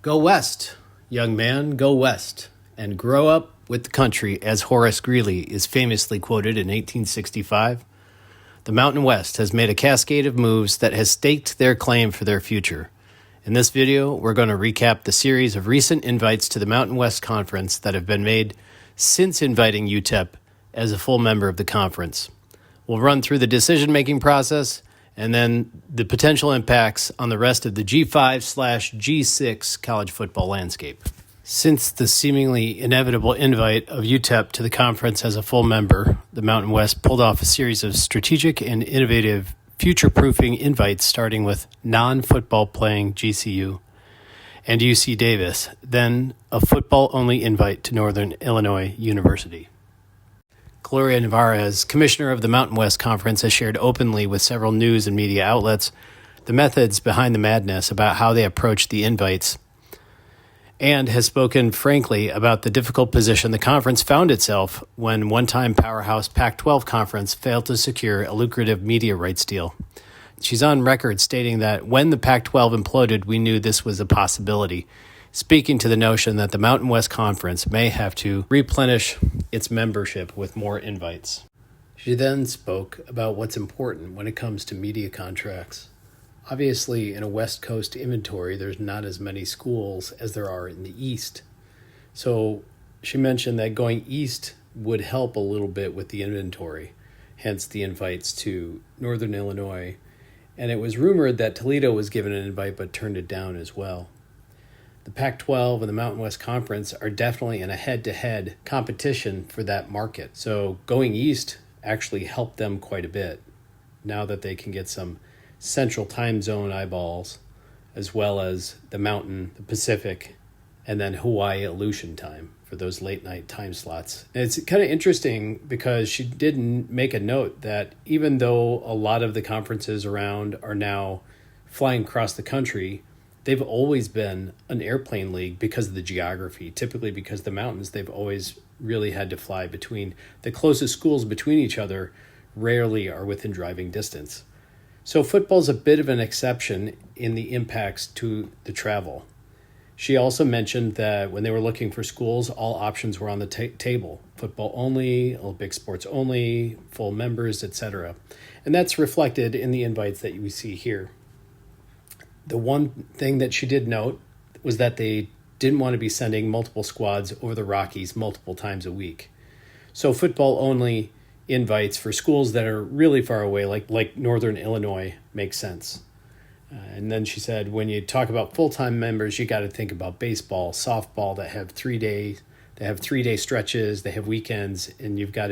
Go west, young man, go west, and grow up with the country, as Horace Greeley is famously quoted in 1865. The Mountain West has made a cascade of moves that has staked their claim for their future. In this video, we're going to recap the series of recent invites to the Mountain West Conference that have been made since inviting UTEP as a full member of the conference. We'll run through the decision-making process and then the potential impacts on the rest of the G5/G6 college football landscape. Since the seemingly inevitable invite of UTEP to the conference as a full member, the Mountain West pulled off a series of strategic and innovative future-proofing invites, starting with non-football playing GCU and UC Davis, then a football-only invite to Northern Illinois University. Gloria Nevarez, commissioner of the Mountain West Conference, has shared openly with several news and media outlets the methods behind the madness about how they approach the invites, and has spoken frankly about the difficult position the conference found itself when one-time powerhouse Pac-12 conference failed to secure a lucrative media rights deal. She's on record stating that when the Pac-12 imploded, we knew this was a possibility, speaking to the notion that the Mountain West Conference may have to replenish its membership with more invites. She then spoke about what's important when it comes to media contracts. Obviously, in a West Coast inventory, there's not as many schools as there are in the East. So she mentioned that going east would help a little bit with the inventory, hence the invites to Northern Illinois. And it was rumored that Toledo was given an invite but turned it down as well. The Pac-12 and the Mountain West Conference are definitely in a head-to-head competition for that market. So going east actually helped them quite a bit now that they can get some central time zone eyeballs, as well as the Mountain, the Pacific, and then Hawaii Aleutian time for those late night time slots. And it's kind of interesting because she did make a note that even though a lot of the conferences around are now flying across the country, they've always been an airplane league because of the geography. Typically because the mountains, they've always really had to fly between the closest schools between each other, rarely are within driving distance. So football's a bit of an exception in the impacts to the travel. She also mentioned that when they were looking for schools, all options were on the table. Football only, Olympic sports only, full members, etc. And that's reflected in the invites that we see here. The one thing that she did note was that they didn't want to be sending multiple squads over the Rockies multiple times a week. So football only invites for schools that are really far away, like Northern Illinois, makes sense. And then she said, when you talk about full-time members, you got to think about baseball, softball that have 3 days, they have 3-day stretches, they have weekends, and you've got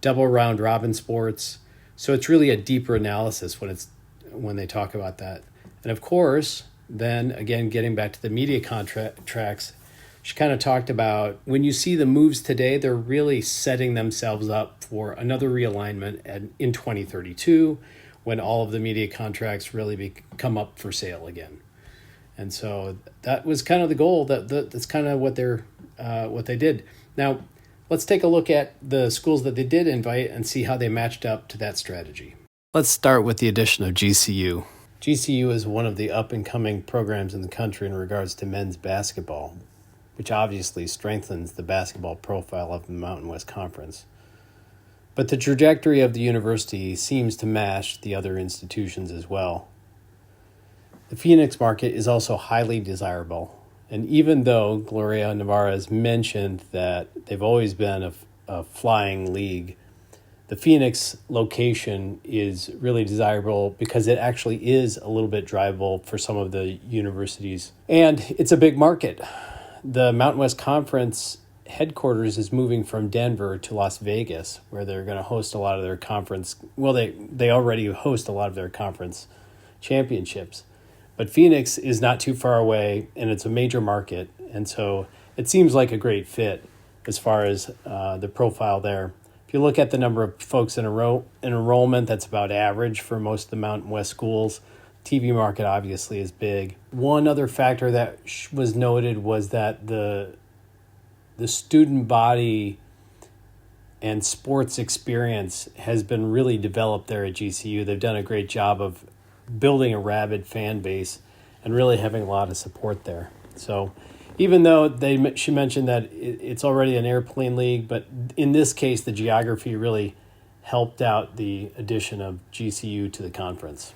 double round robin sports. So it's really a deeper analysis when they talk about that. And of course, then again, getting back to the media contracts, she kind of talked about when you see the moves today, they're really setting themselves up for another realignment in 2032 when all of the media contracts really come up for sale again. And so that was kind of the goal. That's kind of what they did. Now, let's take a look at the schools that they did invite and see how they matched up to that strategy. Let's start with the addition of GCU. GCU is one of the up-and-coming programs in the country in regards to men's basketball, which obviously strengthens the basketball profile of the Mountain West Conference. But the trajectory of the university seems to match the other institutions as well. The Phoenix market is also highly desirable, and even though Gloria Nevarez mentioned that they've always been a flying league, the Phoenix location is really desirable because it actually is a little bit drivable for some of the universities. And it's a big market. The Mountain West Conference headquarters is moving from Denver to Las Vegas, where they're going to host a lot of their conference. Well, they already host a lot of their conference championships. But Phoenix is not too far away, and it's a major market. And so it seems like a great fit as far as the profile there. If you look at the number of folks in enrollment, that's about average for most of the Mountain West schools. TV market obviously is big. One other factor that was noted was that the student body and sports experience has been really developed there at GCU. They've done a great job of building a rabid fan base, and really having a lot of support there. So even though she mentioned that it's already an airplane league, but in this case, the geography really helped out the addition of GCU to the conference.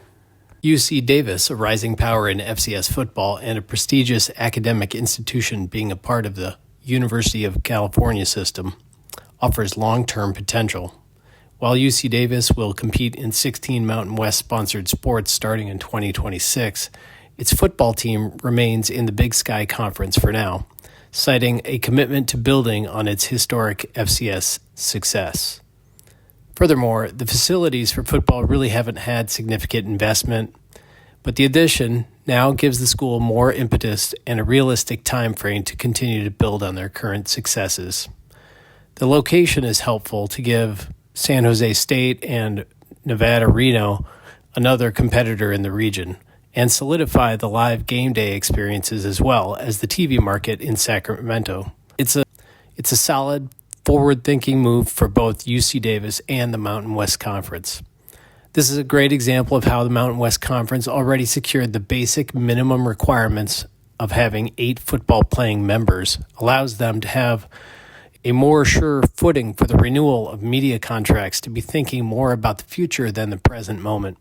UC Davis, a rising power in FCS football and a prestigious academic institution being a part of the University of California system, offers long-term potential. While UC Davis will compete in 16 Mountain West sponsored sports starting in 2026, its football team remains in the Big Sky Conference for now, citing a commitment to building on its historic FCS success. Furthermore, the facilities for football really haven't had significant investment, but the addition now gives the school more impetus and a realistic time frame to continue to build on their current successes. The location is helpful to give San Jose State and Nevada Reno another competitor in the region, and solidify the live game day experiences as well as the TV market in Sacramento. It's a solid, forward-thinking move for both UC Davis and the Mountain West Conference. This is a great example of how the Mountain West Conference already secured the basic minimum requirements of having 8 football-playing members, allows them to have a more sure footing for the renewal of media contracts to be thinking more about the future than the present moment.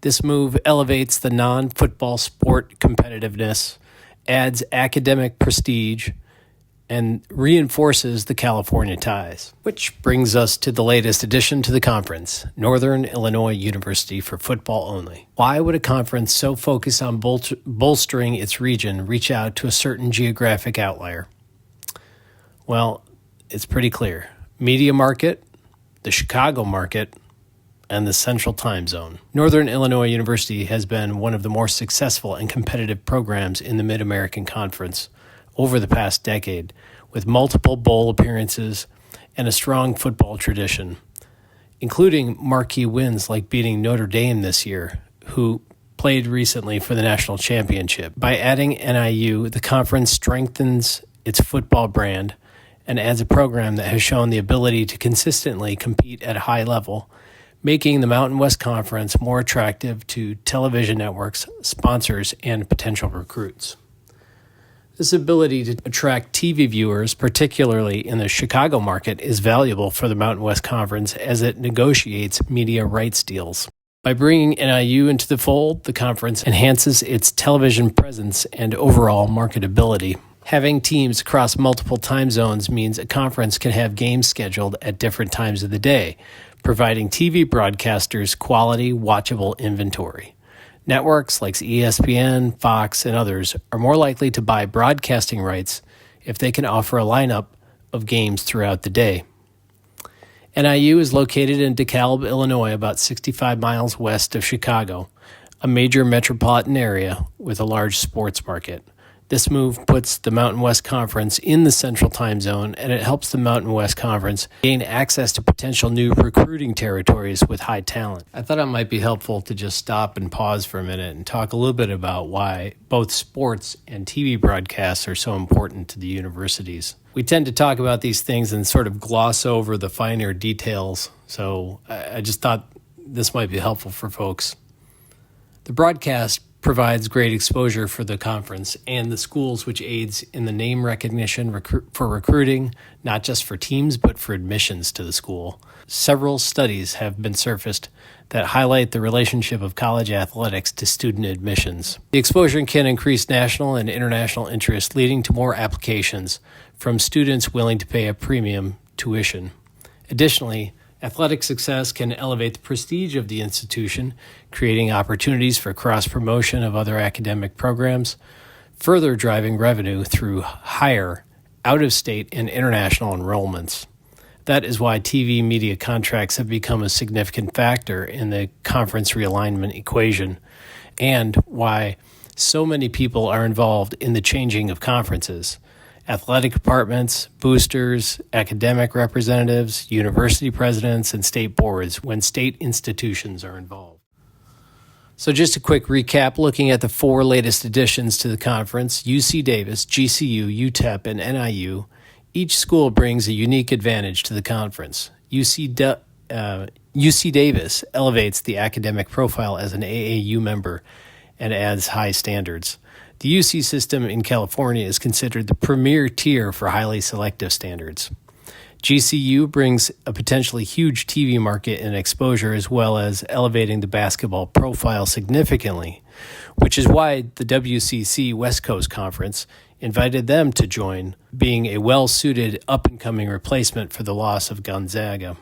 This move elevates the non-football sport competitiveness, adds academic prestige, and reinforces the California ties. Which brings us to the latest addition to the conference, Northern Illinois University for football only. Why would a conference so focused on bolstering its region reach out to a certain geographic outlier? Well, it's pretty clear. Media market, the Chicago market, and the Central Time Zone. Northern Illinois University has been one of the more successful and competitive programs in the Mid-American Conference over the past decade, with multiple bowl appearances and a strong football tradition, including marquee wins like beating Notre Dame this year, who played recently for the national championship. By adding NIU, the conference strengthens its football brand and adds a program that has shown the ability to consistently compete at a high level, making the Mountain West Conference more attractive to television networks, sponsors, and potential recruits. This ability to attract TV viewers, particularly in the Chicago market, is valuable for the Mountain West Conference as it negotiates media rights deals. By bringing NIU into the fold, the conference enhances its television presence and overall marketability. Having teams across multiple time zones means a conference can have games scheduled at different times of the day, providing TV broadcasters quality, watchable inventory. Networks like ESPN, Fox, and others are more likely to buy broadcasting rights if they can offer a lineup of games throughout the day. NIU is located in DeKalb, Illinois, about 65 miles west of Chicago, a major metropolitan area with a large sports market. This move puts the Mountain West Conference in the Central Time Zone, and it helps the Mountain West Conference gain access to potential new recruiting territories with high talent. I thought it might be helpful to just stop and pause for a minute and talk a little bit about why both sports and TV broadcasts are so important to the universities. We tend to talk about these things and sort of gloss over the finer details, so I just thought this might be helpful for folks. The broadcast provides great exposure for the conference and the schools, which aids in the name recognition for recruiting, not just for teams, but for admissions to the school. Several studies have been surfaced that highlight the relationship of college athletics to student admissions. The exposure can increase national and international interest, leading to more applications from students willing to pay a premium tuition. Additionally, athletic success can elevate the prestige of the institution, creating opportunities for cross-promotion of other academic programs, further driving revenue through higher out-of-state and international enrollments. That is why TV media contracts have become a significant factor in the conference realignment equation, and why so many people are involved in the changing of conferences. Athletic departments, boosters, academic representatives, university presidents, and state boards when state institutions are involved. So just a quick recap, looking at the 4 latest additions to the conference, UC Davis, GCU, UTEP, and NIU. Each school brings a unique advantage to the conference. UC Davis elevates the academic profile as an AAU member and adds high standards. The UC system in California is considered the premier tier for highly selective standards. GCU brings a potentially huge TV market and exposure, as well as elevating the basketball profile significantly, which is why the WCC West Coast Conference invited them to join, being a well-suited up-and-coming replacement for the loss of Gonzaga.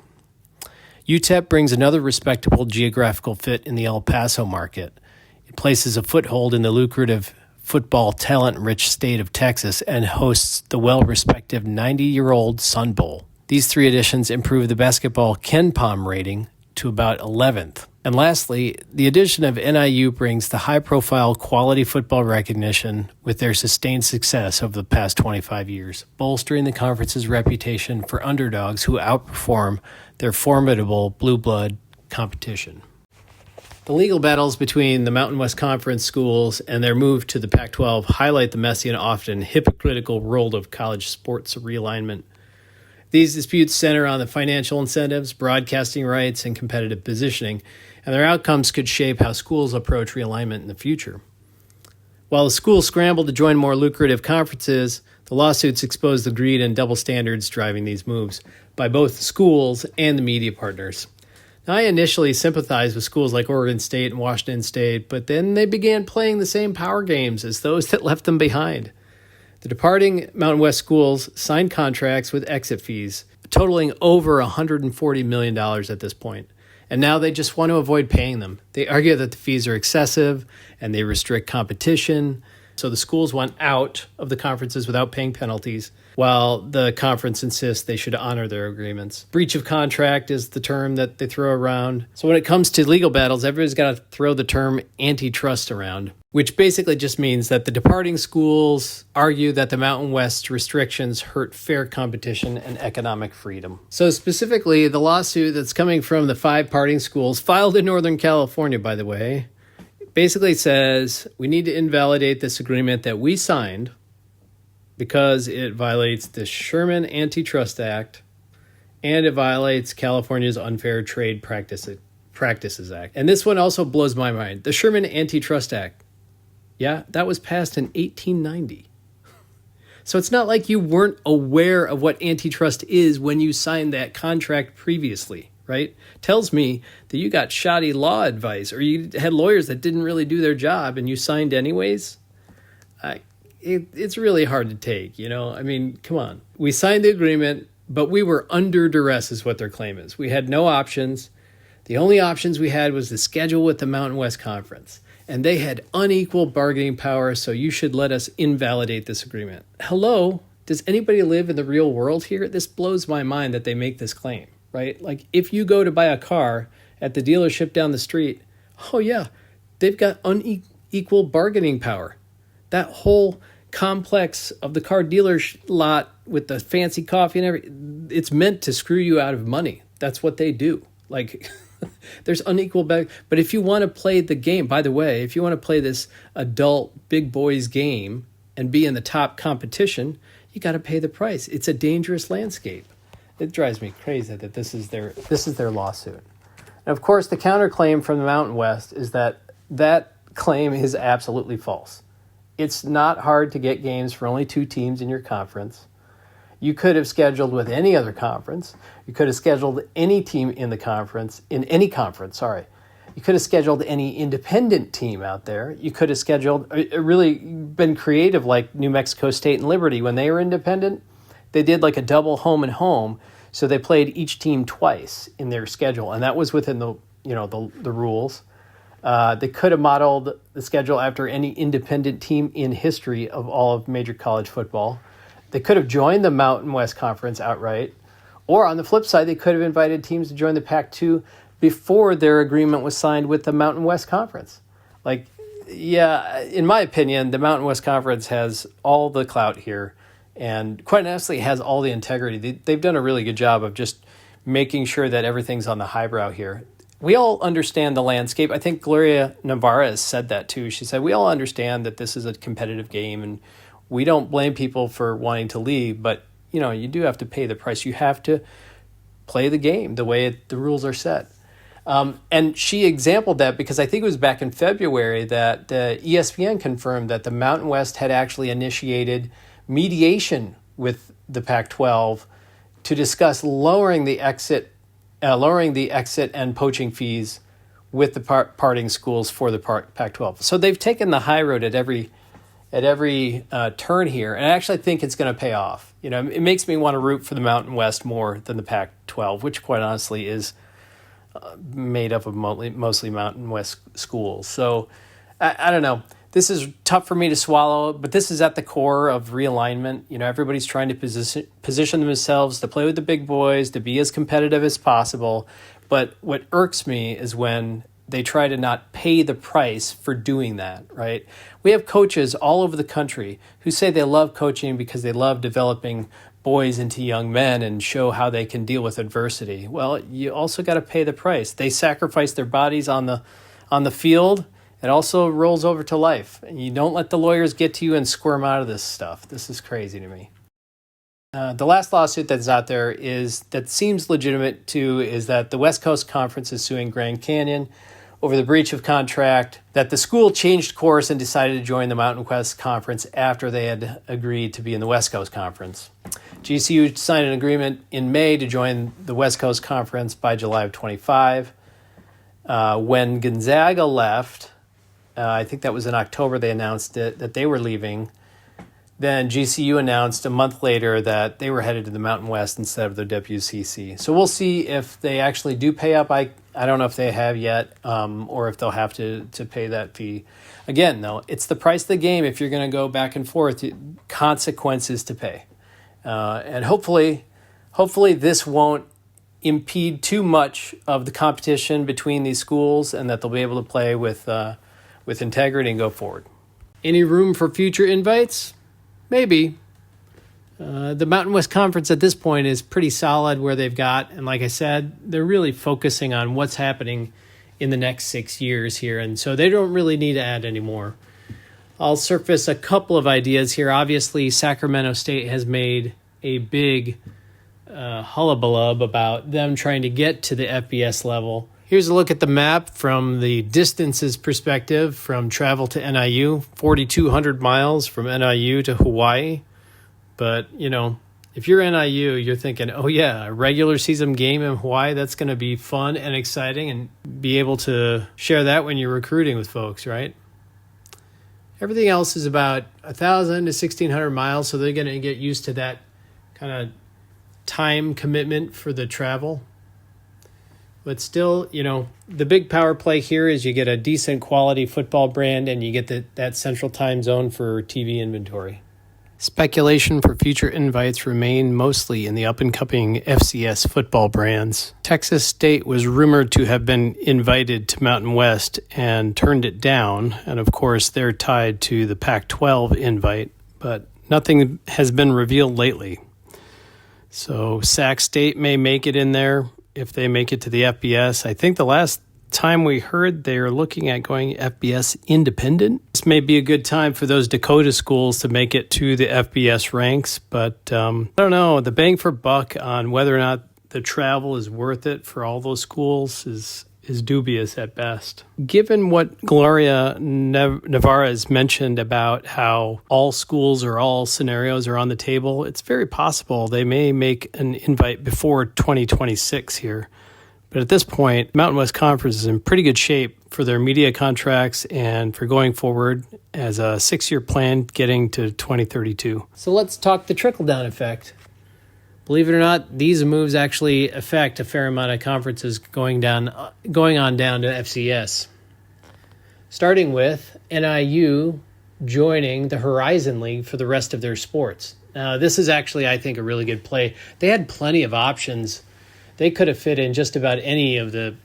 UTEP brings another respectable geographical fit in the El Paso market. It places a foothold in the lucrative football talent-rich state of Texas and hosts the well-respected 90-year-old Sun Bowl. These three additions improve the basketball KenPom rating to about 11th. And lastly, the addition of NIU brings the high-profile quality football recognition with their sustained success over the past 25 years, bolstering the conference's reputation for underdogs who outperform their formidable blue blood competition. The legal battles between the Mountain West Conference schools and their move to the Pac-12 highlight the messy and often hypocritical world of college sports realignment. These disputes center on the financial incentives, broadcasting rights, and competitive positioning, and their outcomes could shape how schools approach realignment in the future. While the schools scramble to join more lucrative conferences, the lawsuits expose the greed and double standards driving these moves by both the schools and the media partners. Now, I initially sympathized with schools like Oregon State and Washington State, but then they began playing the same power games as those that left them behind. The departing Mountain West schools signed contracts with exit fees totaling over $140 million at this point, and now they just want to avoid paying them. They argue that the fees are excessive and they restrict competition, so the schools want out of the conferences without paying penalties, while the conference insists they should honor their agreements. Breach of contract is the term that they throw around. So when it comes to legal battles, everybody's got to throw the term antitrust around, which basically just means that the departing schools argue that the Mountain West restrictions hurt fair competition and economic freedom. So specifically, the lawsuit that's coming from the 5 parting schools, filed in Northern California, by the way, basically says we need to invalidate this agreement that we signed because it violates the Sherman Antitrust Act and it violates California's Unfair Trade Practices Act. And this one also blows my mind. The Sherman Antitrust Act, yeah, that was passed in 1890. So it's not like you weren't aware of what antitrust is when you signed that contract previously, right? Tells me that you got shoddy law advice or you had lawyers that didn't really do their job and you signed anyways. It's really hard to take, you know? I mean, come on. We signed the agreement, but we were under duress is what their claim is. We had no options. The only options we had was the schedule with the Mountain West Conference. And they had unequal bargaining power, so you should let us invalidate this agreement. Hello? Does anybody live in the real world here? This blows my mind that they make this claim, right? Like, if you go to buy a car at the dealership down the street, oh yeah, they've got unequal bargaining power. That whole complex of the car dealer lot with the fancy coffee and everything, it's meant to screw you out of money. That's what they do. Like, there's unequal but if you want to play the game, by the way, if you want to play this adult big boys game and be in the top competition, you got to pay the price. It's a dangerous landscape. It drives me crazy that this is their lawsuit. And of course, the counterclaim from the Mountain West is that claim is absolutely false. It's not hard to get games for only 2 teams in your conference. You could have scheduled with any other conference. You could have scheduled any team in any conference. You could have scheduled any independent team out there. You could have scheduled, really been creative like New Mexico State and Liberty. When they were independent, they did like a double home and home. So they played each team twice in their schedule. And that was within the rules. They could have modeled the schedule after any independent team in history of all of major college football. They could have joined the Mountain West Conference outright. Or on the flip side, they could have invited teams to join the Pac-2 before their agreement was signed with the Mountain West Conference. Like, yeah, in my opinion, the Mountain West Conference has all the clout here and quite honestly has all the integrity. They've done a really good job of just making sure that everything's on the highbrow here. We all understand the landscape. I think Gloria Navarra has said that too. She said, we all understand that this is a competitive game and we don't blame people for wanting to leave, but you do have to pay the price. You have to play the game the way the rules are set. And she exampled that because I think it was back in February that ESPN confirmed that the Mountain West had actually initiated mediation with the Pac-12 to discuss lowering the exit and poaching fees with the parting schools for the Pac-12. So they've taken the high road at every turn here, and I actually think it's going to pay off. It makes me want to root for the Mountain West more than the Pac-12, which quite honestly is made up of mostly Mountain West schools. So I don't know. This is tough for me to swallow, but this is at the core of realignment. Everybody's trying to position themselves to play with the big boys, to be as competitive as possible. But what irks me is when they try to not pay the price for doing that, right? We have coaches all over the country who say they love coaching because they love developing boys into young men and show how they can deal with adversity. Well, you also got to pay the price. They sacrifice their bodies on the field. It also rolls over to life. And you don't let the lawyers get to you and squirm out of this stuff. This is crazy to me. The last lawsuit that's out there that seems legitimate too is that the West Coast Conference is suing Grand Canyon over the breach of contract, that the school changed course and decided to join the Mountain West Conference after they had agreed to be in the West Coast Conference. GCU signed an agreement in May to join the West Coast Conference by July of 25. When Gonzaga left, I think that was in October they announced it, that they were leaving. Then GCU announced a month later that they were headed to the Mountain West instead of the WCC. So we'll see if they actually do pay up. I don't know if they have yet, or if they'll have to pay that fee. Again, though, it's the price of the game if you're going to go back and forth. Consequences to pay. And hopefully this won't impede too much of the competition between these schools and that they'll be able to play with integrity and go forward. Any room for future invites? Maybe. The Mountain West Conference at this point is pretty solid where they've got, and like I said, they're really focusing on what's happening in the next 6 years here, and so they don't really need to add any more. I'll surface a couple of ideas here. Obviously, Sacramento State has made a big hullabaloo about them trying to get to the FBS level. Here's a look at the map from the distances perspective from travel to NIU, 4,200 miles from NIU to Hawaii. But, if you're NIU, you're thinking, oh yeah, a regular season game in Hawaii, that's going to be fun and exciting and be able to share that when you're recruiting with folks, right? Everything else is about 1,000 to 1,600 miles, so they're going to get used to that kind of time commitment for the travel. But still, the big power play here is you get a decent quality football brand and you get that central time zone for TV inventory. Speculation for future invites remain mostly in the up-and-coming FCS football brands. Texas State was rumored to have been invited to Mountain West and turned it down, and of course they're tied to the Pac-12 invite, but nothing has been revealed lately. So Sac State may make it in there if they make it to the FBS. I think the last time we heard they are looking at going FBS independent. This may be a good time for those Dakota schools to make it to the FBS ranks, but I don't know. The bang for buck on whether or not the travel is worth it for all those schools is dubious at best. Given what Gloria Navarez mentioned about how all schools or all scenarios are on the table, it's very possible they may make an invite before 2026 here. But at this point, Mountain West Conference is in pretty good shape for their media contracts and for going forward as a 6-year plan getting to 2032. So let's talk the trickle-down effect. Believe it or not, these moves actually affect a fair amount of conferences going on down to FCS. Starting with NIU joining the Horizon League for the rest of their sports. Now, this is actually, I think, a really good play. They had plenty of options. They could have fit in just about any of the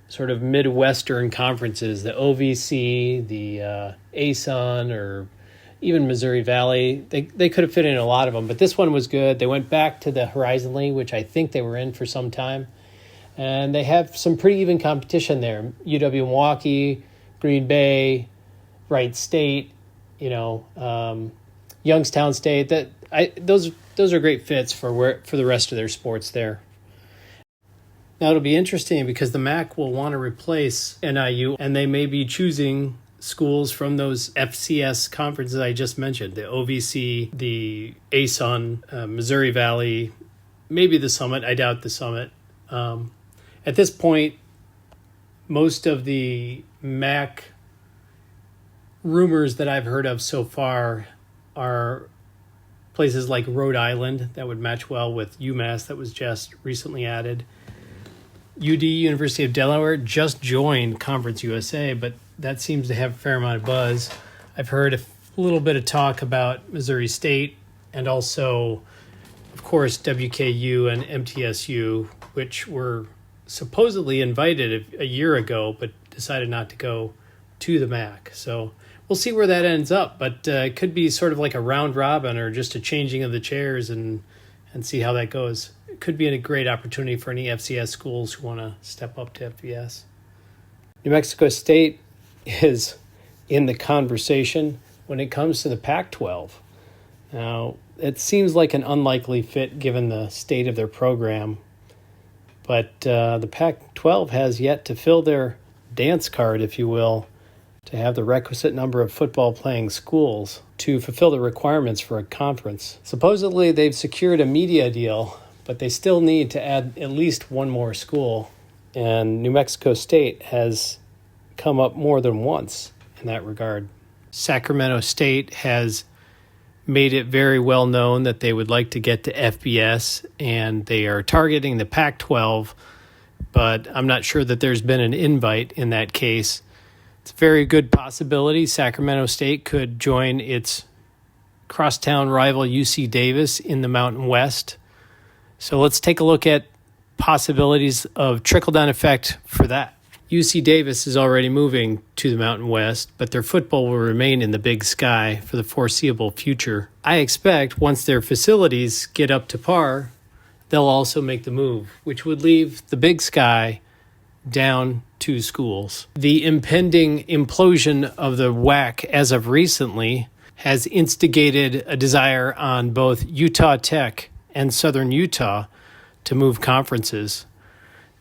sort of Midwestern conferences, the OVC, the ASUN, or even Missouri Valley. They could have fit in a lot of them, but this one was good. They went back to the Horizon League, which I think they were in for some time. And they have some pretty even competition there. UW-Milwaukee, Green Bay, Wright State, Youngstown State. Those are great fits for the rest of their sports there. Now, it'll be interesting because the MAC will want to replace NIU, and they may be choosing schools from those FCS conferences I just mentioned, the OVC, the ASUN, Missouri Valley, maybe the Summit. I doubt the Summit. At this point, most of the MAC rumors that I've heard of so far are places like Rhode Island that would match well with UMass that was just recently added. UD, University of Delaware, just joined Conference USA, but that seems to have a fair amount of buzz. I've heard a little bit of talk about Missouri State and also, of course, WKU and MTSU, which were supposedly invited a year ago, but decided not to go to the MAC. So we'll see where that ends up, but it could be sort of like a round robin or just a changing of the chairs and see how that goes. It could be a great opportunity for any FCS schools who want to step up to FBS. New Mexico State is in the conversation when it comes to the Pac-12. Now, it seems like an unlikely fit given the state of their program, but the Pac-12 has yet to fill their dance card, if you will, to have the requisite number of football-playing schools to fulfill the requirements for a conference. Supposedly, they've secured a media deal, but they still need to add at least one more school, and New Mexico State has come up more than once in that regard. Sacramento State has made it very well known that they would like to get to FBS, and they are targeting the Pac-12, but I'm not sure that there's been an invite in that case. It's a very good possibility Sacramento State could join its crosstown rival UC Davis in the Mountain West. So let's take a look at possibilities of trickle-down effect for that. UC Davis is already moving to the Mountain West, but their football will remain in the Big Sky for the foreseeable future. I expect once their facilities get up to par, they'll also make the move, which would leave the Big Sky down 2 schools. The impending implosion of the WAC as of recently has instigated a desire on both Utah Tech and Southern Utah to move conferences.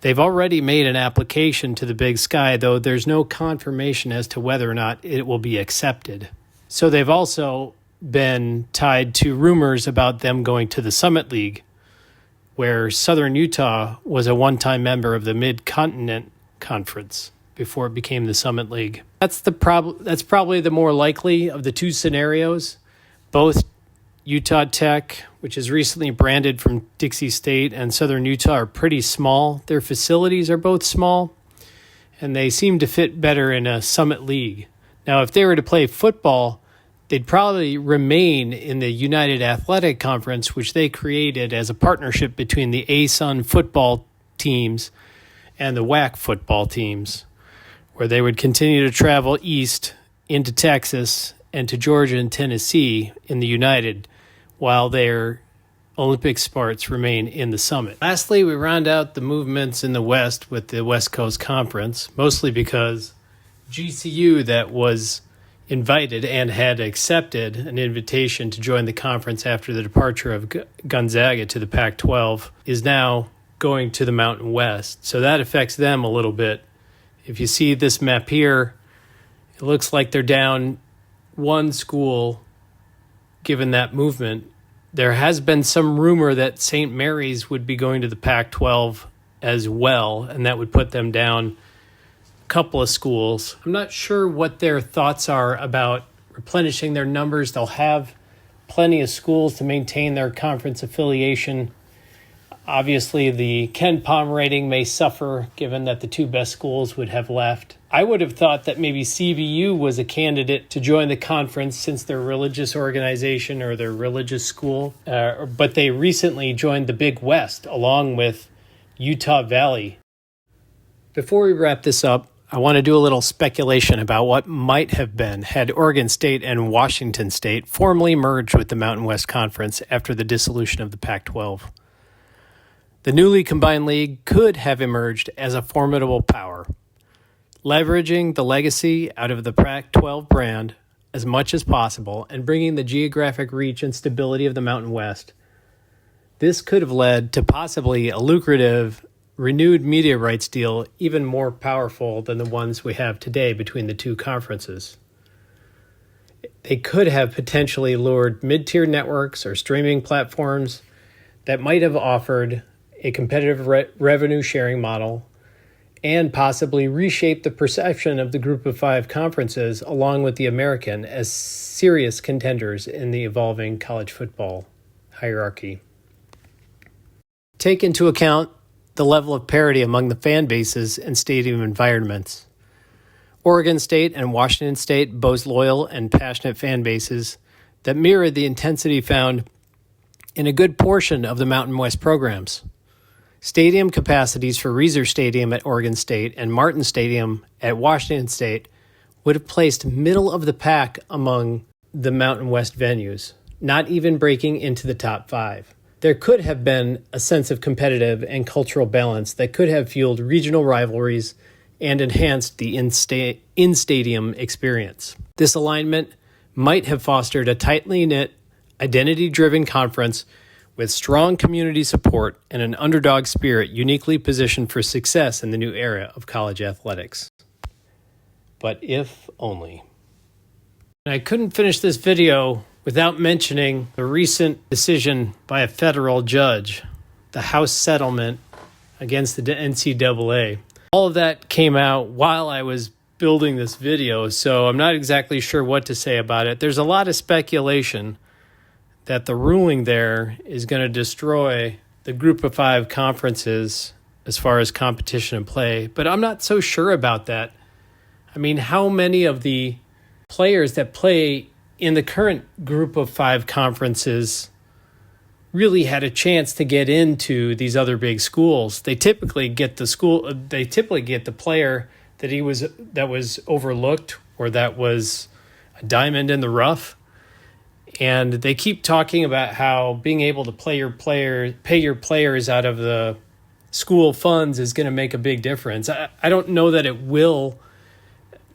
They've already made an application to the Big Sky, though there's no confirmation as to whether or not it will be accepted. So they've also been tied to rumors about them going to the Summit League, where Southern Utah was a one-time member of the Mid-Continent Conference before it became the Summit League. That's probably the more likely of the 2 scenarios. Both Utah Tech, which is recently branded from Dixie State, and Southern Utah are pretty small. Their facilities are both small, and they seem to fit better in a Summit League. Now, if they were to play football, they'd probably remain in the United Athletic Conference, which they created as a partnership between the ASUN football teams and the WAC football teams, where they would continue to travel east into Texas and to Georgia and Tennessee in the United, while their Olympic sports remain in the Summit. Lastly, we round out the movements in the West with the West Coast Conference, mostly because GCU, that was invited and had accepted an invitation to join the conference after the departure of Gonzaga to the Pac-12, is now going to the Mountain West. So that affects them a little bit. If you see this map here, it looks like they're down 1 school given that movement. There has been some rumor that St. Mary's would be going to the Pac-12 as well, and that would put them down a couple of schools. I'm not sure what their thoughts are about replenishing their numbers. They'll have plenty of schools to maintain their conference affiliation. Obviously, the Ken Palm rating may suffer given that the 2 best schools would have left. I would have thought that maybe CVU was a candidate to join the conference since their religious organization or their religious school, but they recently joined the Big West along with Utah Valley. Before we wrap this up, I want to do a little speculation about what might have been had Oregon State and Washington State formally merged with the Mountain West Conference after the dissolution of the Pac-12. The newly combined league could have emerged as a formidable power, leveraging the legacy out of the Pac-12 brand as much as possible and bringing the geographic reach and stability of the Mountain West. This could have led to possibly a lucrative renewed media rights deal even more powerful than the ones we have today between the two conferences. They could have potentially lured mid-tier networks or streaming platforms that might have offered a competitive revenue sharing model and possibly reshape the perception of the Group of Five conferences along with the American as serious contenders in the evolving college football hierarchy. Take into account the level of parity among the fan bases and stadium environments. Oregon State and Washington State boast loyal and passionate fan bases that mirror the intensity found in a good portion of the Mountain West programs. Stadium capacities for Reser Stadium at Oregon State and Martin Stadium at Washington State would have placed middle of the pack among the Mountain West venues, not even breaking into the top five. There could have been a sense of competitive and cultural balance that could have fueled regional rivalries and enhanced the in-stadium experience. This alignment might have fostered a tightly knit, identity-driven conference with strong community support and an underdog spirit uniquely positioned for success in the new era of college athletics. But if only. I couldn't finish this video without mentioning the recent decision by a federal judge, the House settlement against the NCAA. All of that came out while I was building this video, so I'm not exactly sure what to say about it. There's a lot of speculation that the ruling there is going to destroy the Group of Five conferences as far as competition and play, but I'm not so sure about that. I mean, how many of the players that play in the current Group of Five conferences really had a chance to get into these other big schools? They typically get the player that was overlooked or that was a diamond in the rough. And they keep talking about how being able to pay your players out of the school funds is going to make a big difference. I don't know that it will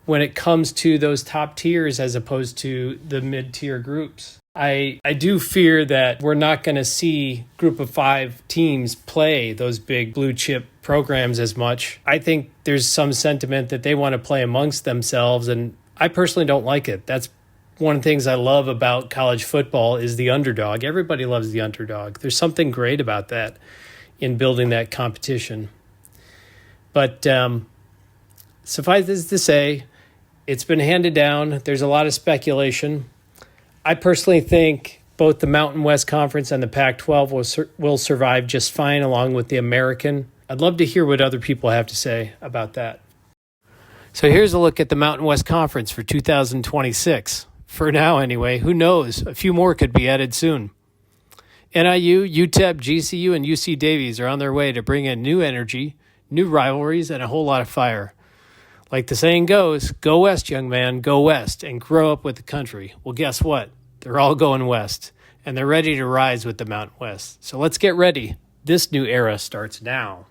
when it comes to those top tiers as opposed to the mid-tier groups. I do fear that we're not going to see Group of Five teams play those big blue chip programs as much. I think there's some sentiment that they want to play amongst themselves, and I personally don't like it. That's one of the things I love about college football is the underdog. Everybody loves the underdog. There's something great about that in building that competition. But suffice this to say, it's been handed down. There's a lot of speculation. I personally think both the Mountain West Conference and the Pac-12 will survive just fine along with the American. I'd love to hear what other people have to say about that. So here's a look at the Mountain West Conference for 2026. For now, anyway. Who knows? A few more could be added soon. NIU, UTEP, GCU, and UC Davies are on their way to bring in new energy, new rivalries, and a whole lot of fire. Like the saying goes, go west, young man, go west, and grow up with the country. Well, guess what? They're all going west, and they're ready to rise with the Mountain West. So let's get ready. This new era starts now.